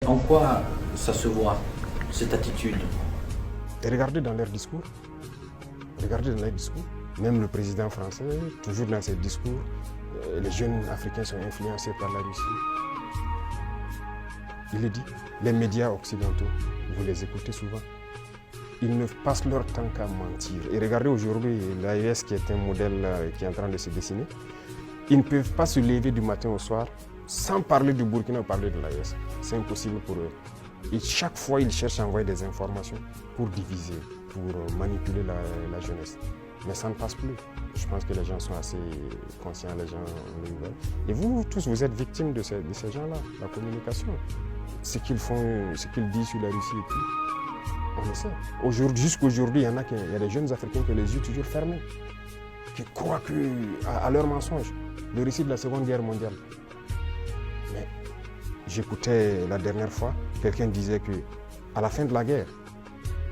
En quoi ça se voit, cette attitude? Et regardez dans leurs discours, même le président français, toujours dans ses discours, les jeunes africains sont influencés par la Russie. Il le dit, les médias occidentaux, vous les écoutez souvent, ils ne passent leur temps qu'à mentir. Et regardez aujourd'hui l'AES qui est un modèle qui est en train de se dessiner. Ils ne peuvent pas se lever du matin au soir sans parler du Burkina ou parler de l'AES. C'est impossible pour eux. Et chaque fois, ils cherchent à envoyer des informations pour diviser, pour manipuler la jeunesse. Mais ça ne passe plus. Je pense que les gens sont assez conscients, les gens le veulent. Et vous tous, vous êtes victimes de ces gens-là, la communication. Ce qu'ils font, ce qu'ils disent sur la Russie et tout, on le sait. Jusqu'aujourd'hui, il y a des jeunes Africains qui ont les yeux toujours fermés, qui croient à leurs mensonges, le récit de la Seconde Guerre mondiale. Mais j'écoutais la dernière fois, quelqu'un disait qu'à la fin de la guerre,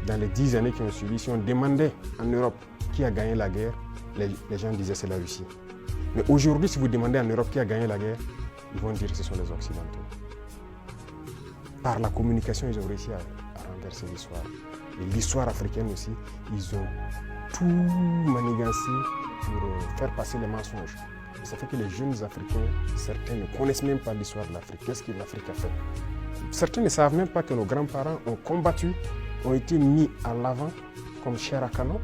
dans les 10 années qui ont suivi, si on demandait en Europe qui a gagné la guerre, les gens disaient c'est la Russie. Mais aujourd'hui, si vous demandez en Europe qui a gagné la guerre, ils vont dire que ce sont les Occidentaux. Par la communication, ils ont réussi à renverser l'histoire. Et l'histoire africaine aussi, ils ont tout manigancé pour faire passer les mensonges. Et ça fait que les jeunes Africains, certains ne connaissent même pas l'histoire de l'Afrique. Qu'est-ce que l'Afrique a fait? Certains ne savent même pas que nos grands-parents ont combattu, ont été mis à l'avant comme chair à canon.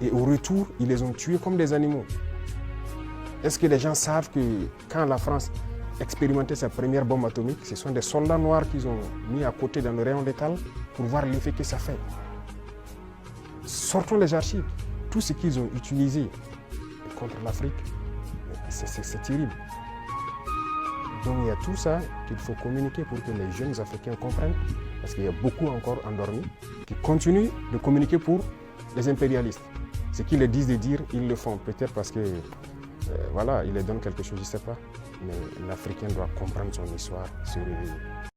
Et au retour, ils les ont tués comme des animaux. Est-ce que les gens savent que quand la France expérimentait sa première bombe atomique, ce sont des soldats noirs qu'ils ont mis à côté dans le rayon d'étal pour voir l'effet que ça fait? Sortons les archives. Tout ce qu'ils ont utilisé contre l'Afrique, c'est terrible. Donc il y a tout ça qu'il faut communiquer pour que les jeunes Africains comprennent, parce qu'il y a beaucoup encore endormis qui continuent de communiquer pour les impérialistes. Ce qu'ils les disent de dire, ils le font. Peut-être parce que, voilà, ils les donnent quelque chose, je ne sais pas. Mais l'Africain doit comprendre son histoire, se réveiller.